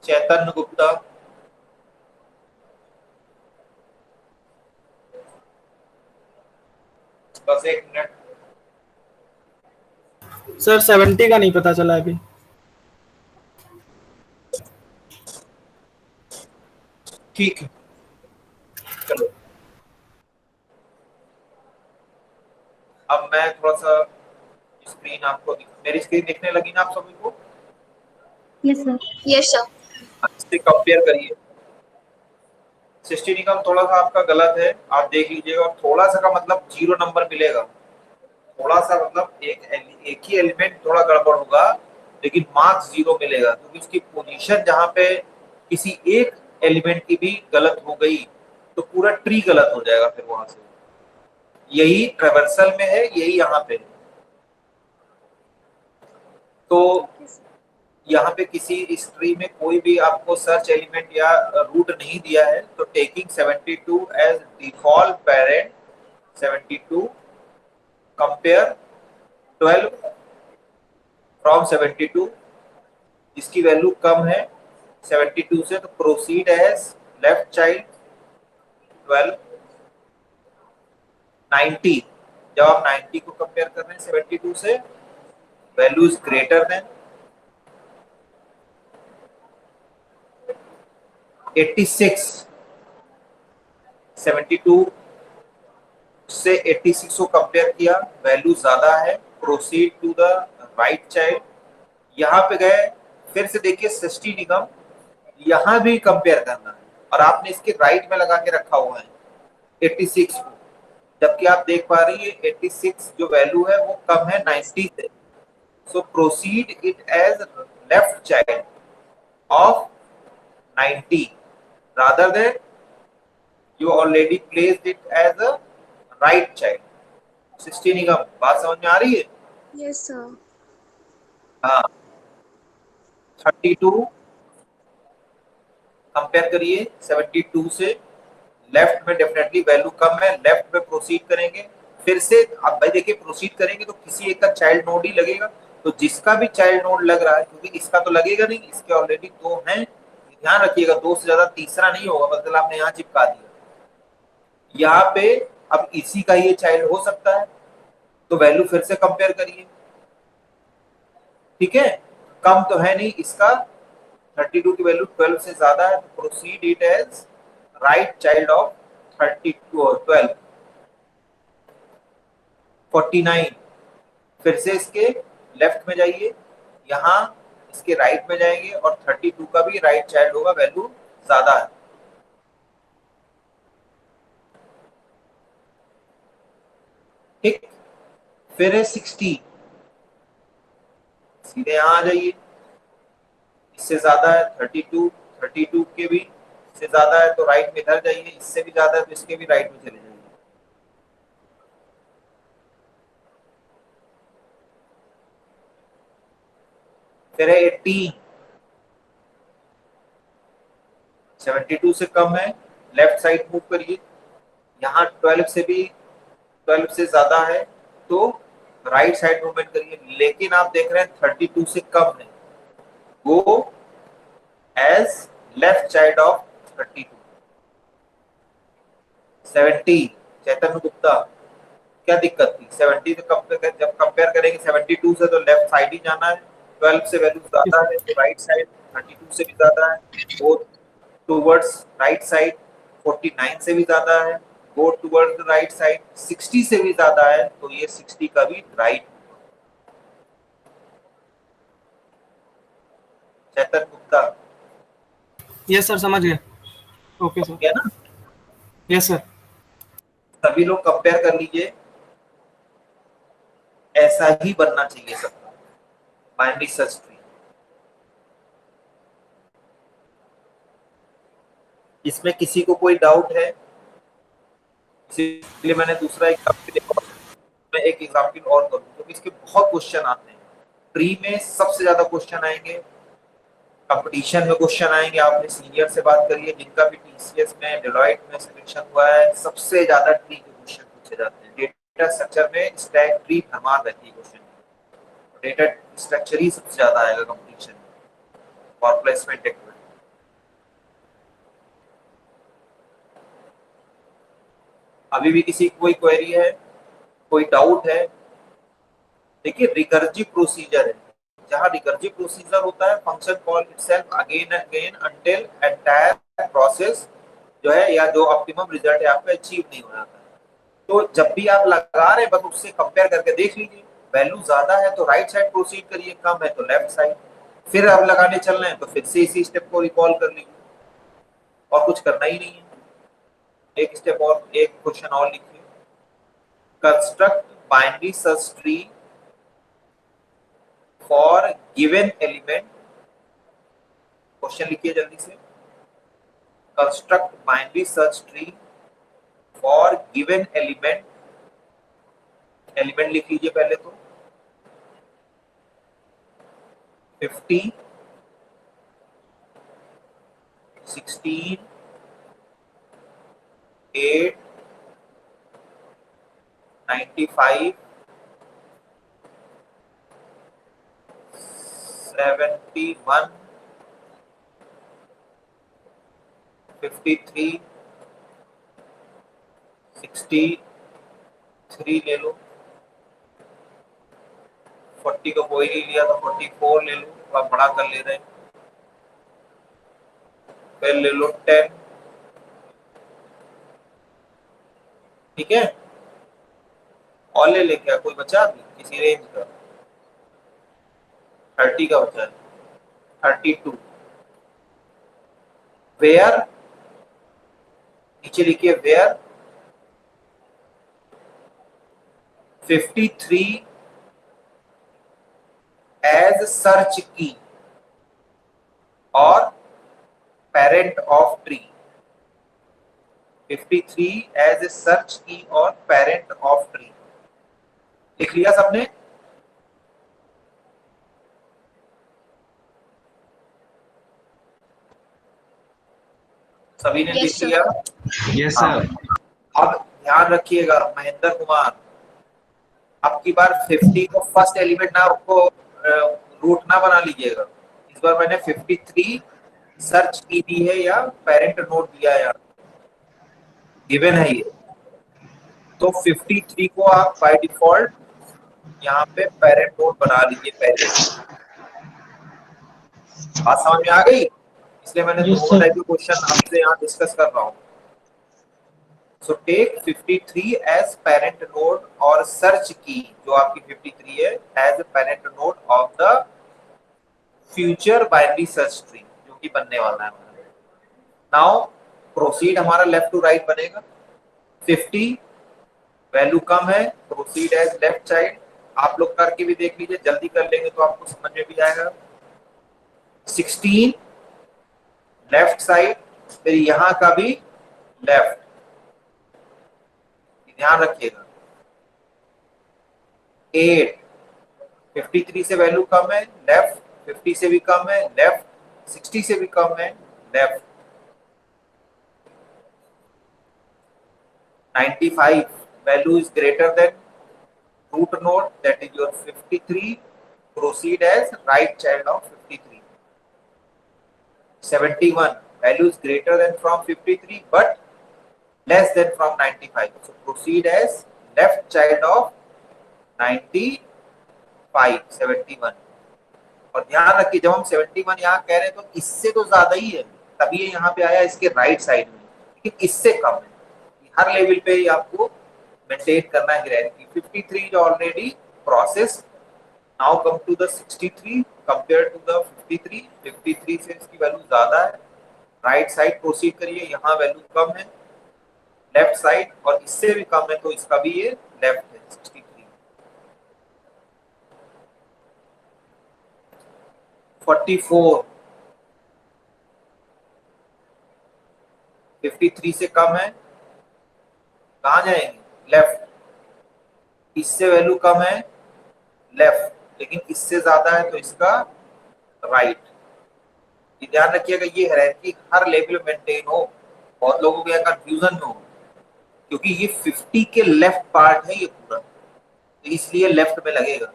चैतन्य गुप्ता। बस एक मिनट। सर 70 का नहीं पता चला अभी। ठीक है चलो, अब मैं थोड़ा सा स्क्रीन आपको मेरी स्क्रीन दिखने लगी ना आप सभी को? Yes sir. Yes sir. इससे कंपेयर करिए। 60 निकम थोड़ा सा आपका गलत है, आप देख लीजिएगा। और थोड़ा सा का मतलब 0 नंबर मिलेगा। थोड़ा सा मतलब एक ही एलिमेंट थोड़ा गड़बड़ होगा, लेकिन मार्क्स 0 मिलेगा, क्योंकि उसकी पोजीशन जहां पे किसी एक एलिमेंट की भी गलत हो गई तो पूरा ट्री गलत हो जाएगा फिर वहां से। यही ट्रेवर्सल में है, यही यहाँ पे है। तो यहाँ पे किसी इस ट्री में कोई भी आपको सर्च एलिमेंट या रूट नहीं दिया है, तो taking 72 as default parent, 72 compare 12 from 72, इसकी वैल्यू कम है 72 से, तो प्रोसीड एज लेफ्ट चाइल्ड 12 90। जब आप 90 को कंपेयर कर रहे हैं 72 से, वैल्यू इज ग्रेटर देन 86। 72 से 86 को कंपेयर किया, वैल्यू ज्यादा है, proceed to the right child. यहाँ पे गए, फिर से देखिए 60 निगम, यहाँ भी कंपेयर करना है और आपने इसके राइट में लगा के रखा हुआ है 86 को, जबकि आप देख पा रही है 86 जो वैल्यू है वो कम है 90 से। So proceed it as left child of 90 rather than you already placed it as a right child। 60 निगम, बात समझ में आ रही है? Yes sir. हाँ। 32 कंपेयर करिए 72 से, लेफ्ट में डेफिनेटली वैल्यू कम है, लेफ्ट में प्रोसीड करेंगे। फिर से आप भाई देखिए प्रोसीड करेंगे तो किसी एक का चाइल्ड नोड ही लगेगा, तो जिसका भी चाइल्ड नोड लग रहा है, क्योंकि इसका तो लगेगा नहीं, इसके ऑलरेडी 2 हैं, ध्यान रखिएगा 2 से ज्यादा तीसरा नहीं होगा, मतलब आपने यहाँ चिपका दिया। यहाँ पे अब इसी का ये चाइल्ड हो सकता है, तो वैल्यू फिर से कंपेयर करिए। ठीक है, कम तो है नहीं इसका, 32 की वैल्यू 12 से ज्यादा है, तो proceed it as right child of 32 और 12। 49 फिर से इसके लेफ्ट में जाइए, यहाँ इसके राइट में जाएंगे और 32 का भी राइट चाइल्ड होगा, वैल्यू ज्यादा है। ठीक, फिर है 60, सीधे यहाँ आ जाइए, इससे ज्यादा है 32, 32 के भी से ज्यादा है तो राइट में इधर जाइए, इससे भी ज्यादा है तो इसके भी राइट में चले जाइए। फिर है 80, 72 से कम है, लेफ्ट साइड मूव करिए, यहाँ 12 से भी 12 से ज्यादा है तो राइट साइड मूवमेंट करिए, लेकिन आप देख रहे हैं 32 से कम है, go as left child of 32। 70 Chaitanya Gupta, क्या दिक्कत थी? 70 से जब कंपेयर करेंगे 72 से तो लेफ्ट साइड ही जाना है, 12 से वैल्यू ज्यादा है तो राइट साइड, 32 से भी ज्यादा है वो टुवर्ड्स राइट साइड, 49 से भी ज्यादा है, go towards the right side, 60 से भी ज्यादा है तो ये 60 का भी राइट। चेतन गुप्ता, यस सर, समझ गए। Okay sir. क्या ना, यस सर। सभी लोग कंपेयर कर लीजिए, ऐसा ही बनना चाहिए सबका बाइनरी सर्च ट्री। इसमें किसी को कोई डाउट है? इसलिए मैंने दूसरा एग्जाम्पल, मैं एक एग्जाम्पल और करूँ क्योंकि इसके बहुत क्वेश्चन आते हैं। ट्री में सबसे ज्यादा क्वेश्चन आएंगे, कंपटीशन में क्वेश्चन आएंगे। आपने सीनियर से बात करिए, जिनका भी टीसीएस में, डेलॉयट में सिलेक्शन हुआ है, सबसे ज्यादा ट्री के क्वेश्चन पूछे जाते हैं। डेटा स्ट्रक्चर में स्टैक ट्री भरमार रहती है क्वेश्चन, डेटा स्ट्रक्चर ही सबसे ज्यादा आएगा कंपटीशन में और प्लेसमेंट टेक में। अभी भी किसी की कोई क्वेरी है, कोई डाउट है? देखिए रिकर्सिव प्रोसीजर है, जहां रिकर्सिव प्रोसीजर होता है function call itself again and again until entire process जो है या जो ऑप्टिमम रिजल्ट है आपका अचीव नहीं हो जाता है। तो जब भी आप लगा रहे हैं बस उससे कंपेयर करके देख लीजिए, वैल्यू ज्यादा है तो राइट साइड प्रोसीड करिए, कम है तो लेफ्ट साइड। फिर अब लगाने चल रहे हैं तो फिर से इसी स्टेप को रिकॉल कर लीजिए, और कुछ करना ही नहीं है। एक स्टेप और, एक क्वेश्चन और लिखिए, construct binary search tree for given element. Question लिखिए जल्दी से, construct binary search tree for given element. Element लिख लीजिए पहले तो 50, 16, 8, 95, 71, 53, 63 ले लो, 40 को कोई नहीं लिया तो 44 ले लो, थोड़ा बड़ा कर ले रहे हैं। फिर ले लो 10, ठीक है। और ले ले, क्या कोई बचा भी किसी रेंज का? 30 का बचा है, 32। वेयर, नीचे लिखिए वेयर 53 एज सर्च की और parent of tree. 53 as a search की और पेरेंट ऑफ ट्री। लिख लिया सबने? सभी ने Yes, लिख sir. लिया? Yes sir. अब ध्यान रखिएगा महेंद्र कुमार, अब की बार 50 को फर्स्ट एलिमेंट ना को रूट ना बना लीजिएगा। इस बार मैंने 53 सर्च की दी है या पेरेंट नोड दिया है, गिवन है ये, तो 53 को आप बाय डिफॉल्ट यहाँ पे पेरेंट नोड बना लीजिए पहले। बात समझ में आ गई? इसलिए मैंने Yes, दोनों sir. टाइप के क्वेश्चन आपसे यहाँ डिस्कस कर रहा हूँ। So take 53 as parent node और search key जो आपकी 53 है as a parent node of the future binary search tree जो कि बनने वाला है हमारा। Now proceed हमारा left to right बनेगा। 50 वैल्यू कम है, proceed as left side। आप लोग करके भी देख लीजिए, जल्दी कर लेंगे तो आपको समझ में भी आएगा। 16 लेफ्ट साइड, फिर यहाँ का भी लेफ्ट, ध्यान रखिएगा। 8 53 से वैल्यू कम है, लेफ्ट। 50 से भी कम है, लेफ्ट। 60 से भी कम है, left. 95 value is greater than root node that is your 53, proceed as right child of 53। 71 value is greater than from 53 but less than from 95, so proceed as left child of 95, 71। और ध्यान रखिए जब हम 71 यहाँ कह रहे हैं तो इससे तो ज्यादा ही है, तभी ये यहाँ पे आया इसके राइट साइड में, इससे कम है। हर लेवल पे ही आपको मेंटेन करना है hierarchy. 53 is already process, now come to the 63 compare to the 53। 53 से इसकी वैल्यू ज्यादा है, राइट साइड प्रोसीड करिए, यहाँ वैल्यू कम है, लेफ्ट साइड और इससे भी कम है तो इसका भी ये लेफ्ट है 63। 44 53 से कम है, कहाँ जाएंगे, लेफ्ट। इससे वैल्यू कम है, लेफ्ट, लेकिन इससे ज्यादा है तो इसका राइट। ये ध्यान रखिएगा, ये हायरार्की हर लेवल में मेंटेन हो, बहुत लोगों को यहाँ कंफ्यूजन में हो, क्योंकि ये 50 के लेफ्ट पार्ट है ये पूरा, तो इसलिए लेफ्ट में लगेगा।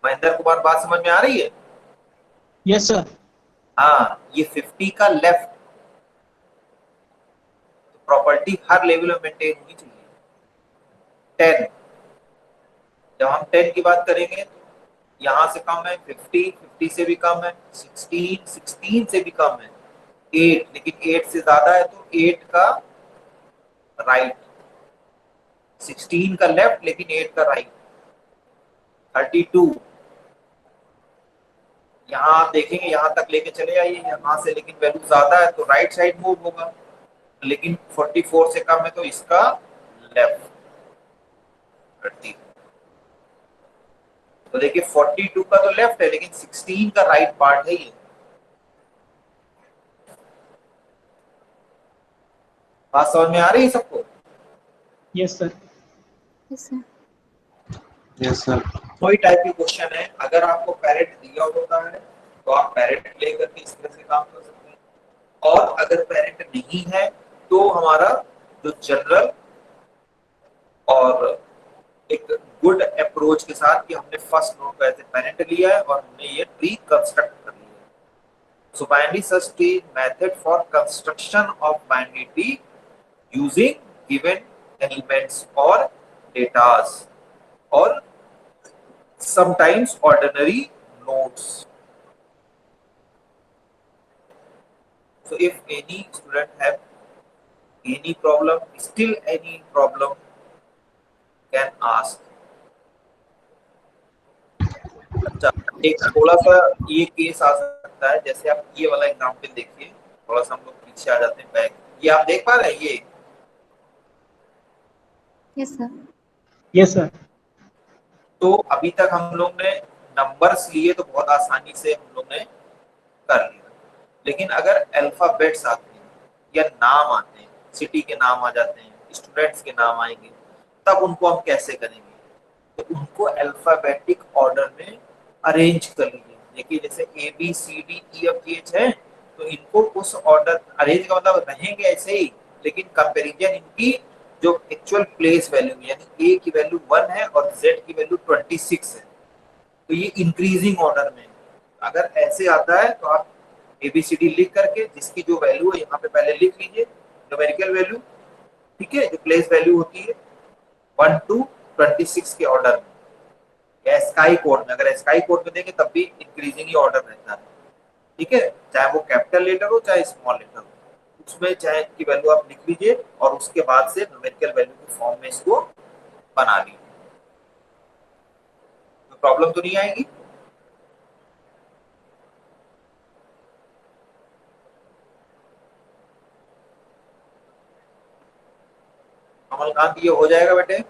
महेंद्र कुमार, बात समझ में आ रही है? Yes sir. हाँ, ये 50 का लेफ्ट, तो प्रॉपर्टी हर लेवल में मेंटेन होनी चाहिए। 10, जब हम 10 की बात करेंगे तो यहाँ से कम है 50, 50 से भी कम है 16, 16 से भी कम है 8, लेकिन 8 से ज्यादा है तो 8 का राइट, 16 का लेफ्ट लेकिन 8 का राइट। 32, यहाँ आप देखेंगे यहाँ तक लेके चले आइए यहाँ से, लेकिन वैल्यू ज्यादा है तो राइट साइड मूव होगा, लेकिन 44 से कम है तो इसका लेफ्ट। 30, तो देखिए 42 का तो लेफ्ट है लेकिन 16 का राइट पार्ट है ये। बात समझ में आ रही है सबको? Yes sir. Yes sir. Yes sir. कोई टाइप की क्वेश्चन है, अगर आपको पैरेट दिया होता है तो आप पैरेट लेकर के इस तरह से काम कर सकते हैं, और अगर पैरेट नहीं है तो हमारा जो जनरल और एक गुड अप्रोच के साथ कि हमने फर्स्ट नोट का ऐसे पैरेंट लिया है और हमने ये ट्री कंस्ट्रक्ट कर लिया है। सो binary search tree method for construction of binary tree using given elements और डेटास और sometimes ordinary nodes. So if any student have any problem, still any problem can ask. अच्छा, एक थोड़ा सा ये केस आ सकता है, जैसे आप ये वाला एग्जाम्पल देखिए, थोड़ा सा हम लोग पीछे आ जाते हैं बैक, ये आप देख पा रहे हैं ये? Yes sir. Yes sir. तो अभी तक हम लोग ने नंबर्स लिए तो बहुत आसानी से हम लोग ने कर लिया, लेकिन अगर अल्फाबेट्स आते हैं या नाम आते हैं, सिटी के नाम आ जाते हैं, स्टूडेंट्स के नाम आएंगे, तब उनको हम कैसे करेंगे? तो उनको अल्फाबेटिक ऑर्डर में अरेंज कर लीजिए। देखिए जैसे ABCDEFGH है तो इनको उस ऑर्डर, अरेंज का मतलब रहेंगे ऐसे ही, लेकिन कंपैरिजन इनकी जो एक्चुअल प्लेस वैल्यू यानी A की वैल्यू 1 है और Z की वैल्यू 26 है, तो ये इंक्रीजिंग ऑर्डर में। अगर ऐसे आता है तो आप ABCD लिख करके जिसकी जो वैल्यू है यहाँ पे पहले लिख लीजिए, न्यूमेरिकल वैल्यू, ठीक है, जो प्लेस वैल्यू होती है 1 to 26 के ऑर्डर में, या स्काई कोड में, अगर स्काई कोड में देंगे तब भी इंक्रीजिंग ही ऑर्डर रहता है, ठीक है, चाहे वो कैपिटल लेटर हो चाहे स्मॉल लेटर हो, उसमें चाहे की वैल्यू आप लिख लीजिए और उसके बाद से न्यूमेरिकल वैल्यू के फॉर्म में इसको बना लीजिए, तो प्रॉब्लम तो नहीं आएगी। कमलकांत, ये हो जाएगा बेटे?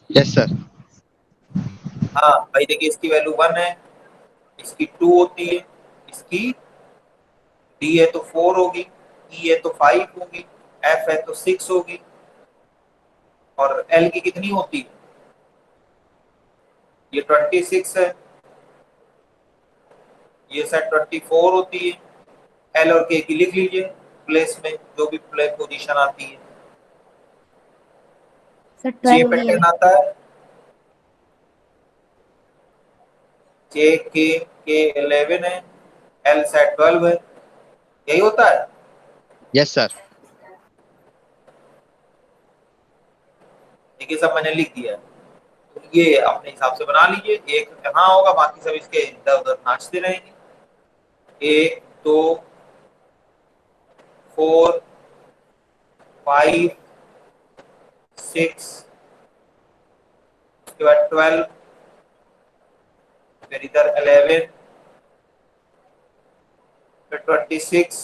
Yes sir. हाँ भाई, देखिए इसकी वैल्यू 1 है, इसकी 2 होती है, इसकी D है तो 4 होगी, E है तो 5 होगी, F है तो 6 होगी, और L की कितनी होती है? ये 26 है, ये सेट 24 होती है। L और K की लिख लीजिए प्लेस में, जो भी प्लेस पोजीशन आती है। सर J 12 पे ही है। 10 आता है, J K 11 है, L सेट 12 है, यही होता है। Yes sir. देखिए सब मैंने लिख दिया है, तो ये अपने हिसाब से बना लीजिए, एक यहाँ होगा, बाकी सब इसके इधर उधर नाचते रहेंगे, 1 2 4 5 6, उसके बाद 12, फिर इधर 11, फिर 26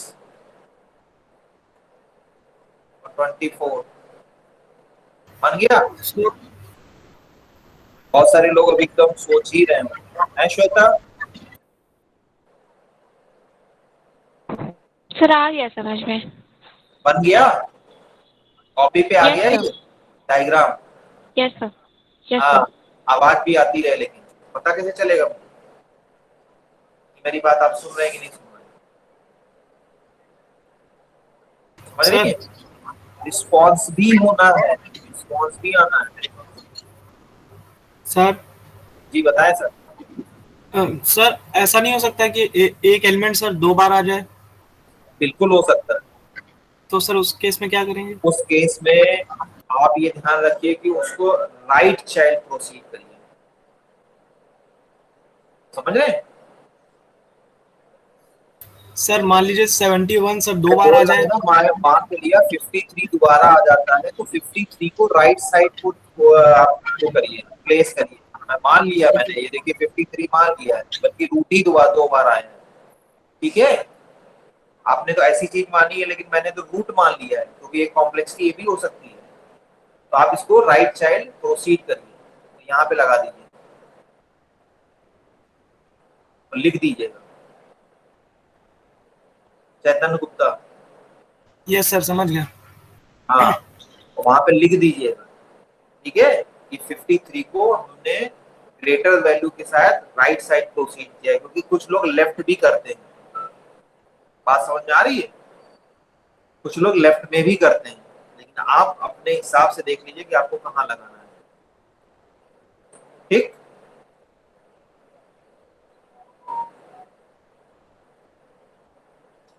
और 24 बन गया। बहुत सारे लोग अभी एकदम सोच ही रहे हैं श्वेता। सर आ गया समझ में। बन गया, कॉपी पे आ Yes, गया sir. ये डायग्राम। यस सर, यस हाँ, सर। आवाज भी आती रहे, लेकिन पता कैसे चलेगा कि मेरी बात आप सुन रहे हैं कि नहीं सुन रहे हैं? समझ रही सर है? रिस्पॉन्स भी होना है, रिस्पॉन्स भी आना है। सर जी बताएं सर। सर ऐसा नहीं हो सकता कि एक एलिमेंट सर 2 बार आ जाए? बिल्कुल हो सकता है। तो सर उस केस में क्या करेंगे? उस केस में आप ये ध्यान रखिए कि उसको राइट चाइल्ड प्रोसीड करिए। समझ रहे हैं? सर मान लीजिए 71 सर 2 बार बोल आ रहा जाए। हूं ना, मान के लिया 53 दोबारा आ जाता है, तो 53 को राइट साइड को आप वो करिए, प्लेस करिए। मैं मान लिया, मैंने ये देखिए 53 मान लिया है, बल्कि रूट ही दो बार आए हैं। ठीक है, आपने तो ऐसी चीज मानी है, लेकिन मैंने तो रूट मान लिया है, क्योंकि एक कॉम्प्लेक्सिटी ये भी हो सकती है। तो आप इसको राइट चाइल्ड प्रोसीड करिए, तो यहाँ पे लगा दीजिए और लिख दीजिएगा चैतन्य गुप्ता। यस सर समझ गया। हाँ, तो वहां पे लिख दीजिएगा। ठीक है, कि 53 को हमने ग्रेटर वैल्यू के साथ राइट साइड प्रोसीड किया है, क्योंकि कुछ लोग लेफ्ट भी करते हैं। बात समझ में आ रही है? कुछ लोग लेफ्ट में भी करते हैं, लेकिन आप अपने हिसाब से देख लीजिए कि आपको कहाँ लगाना है। ठीक,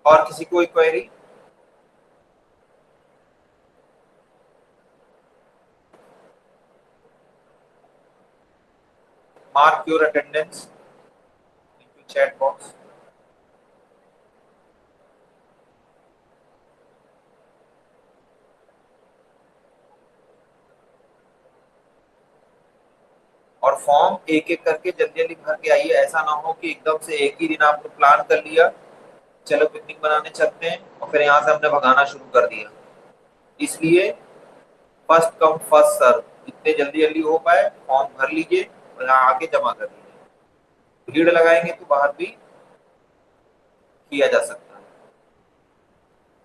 और किसी कोई query? Mark your attendance into chat box. और फॉर्म एक एक करके जल्दी जल्दी भर के आइए। ऐसा ना हो कि एकदम से एक ही दिन आपने प्लान कर लिया, चलो पिकनिक बनाने चलते हैं, और फिर यहाँ से हमने भगाना शुरू कर दिया। इसलिए फर्स्ट कम फर्स्ट सर्व, जितने जल्दी जल्दी हो पाए फॉर्म भर लीजिए और यहाँ आके जमा कर लीजिए। भीड़ लगाएंगे तो बाहर भी किया जा सकता है।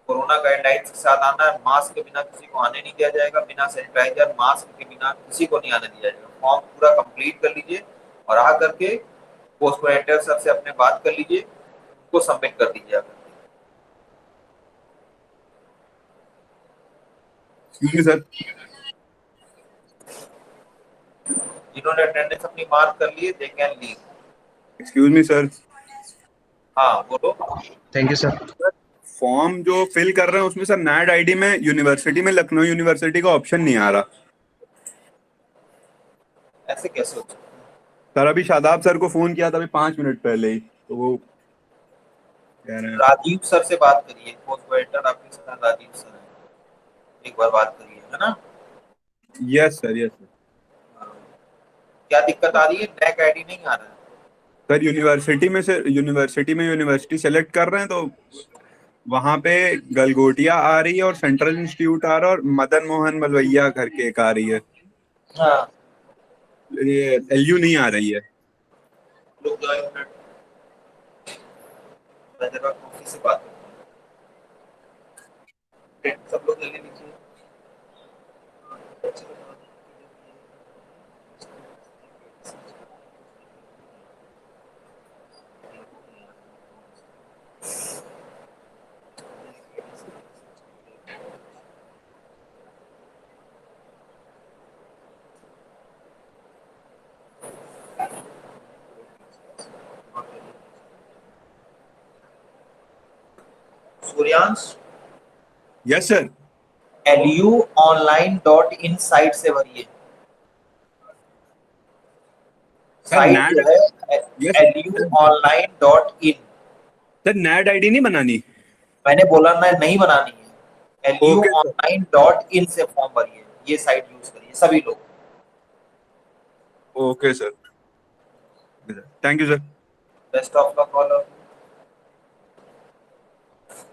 कोरोना गाइडलाइंस के साथ आना है। मास्क के बिना किसी को आने नहीं दिया जाएगा, बिना सैनिटाइजर मास्क के बिना किसी को नहीं आने दिया जाएगा। फॉर्म पूरा कंप्लीट कर लीजिए और आ करके पोस्ट कोऑर्डिनेटर सर से अपने बात कर लीजिए, उनको सबमिट कर दीजिए आकर। सर जिन्होंने अटेंडेंस अपनी मार्क कर ली है, they can leave. Excuse me sir, हाँ बोलो। Thank you sir. फॉर्म जो फिल कर रहे हैं उसमें सर नैड आईडी में यूनिवर्सिटी में लखनऊ यूनिवर्सिटी का ऑप्शन नहीं आ रहा। ऐसे कैसे हो सकता है? सर अभी शादाब सर को फोन किया था अभी 5 मिनट पहले ही, तो वो कह रहे हैं। राजीव सर से बात करिए, पोस्ट कोऑर्डिनेटर आपके साथ राजीव सर है, एक बार बात करिए, है ना? Yes sir, yes sir. क्या दिक्कत आ रही है? नैक आईडी नहीं आ रहा है? सर यूनिवर्सिटी सेलेक्ट कर रहे हैं तो वहां पे गलगोटिया आ रही है और सेंट्रल इंस्टीट्यूट आ रहा है और मदन मोहन मलवैया करके एक आ रही है। हाँ, ये एलयू नहीं आ रही है। लोग जाओ एक मिनट, मैं जरा ऑफिस से बात करता हूँ। सब लोग जल्दी लीजिए। Suryansh, yes sir. luonline.in site से भरिए। सर साइट नैड जो है luonline.in, सर नैड आईडी नहीं बनानी? मैंने बोला ना नहीं बनानी है, Okay, sir. luonline.in से फॉर्म भरिए, ये साइट यूज करिए सभी लोग। Okay sir, thank you sir. Best of luck all of you.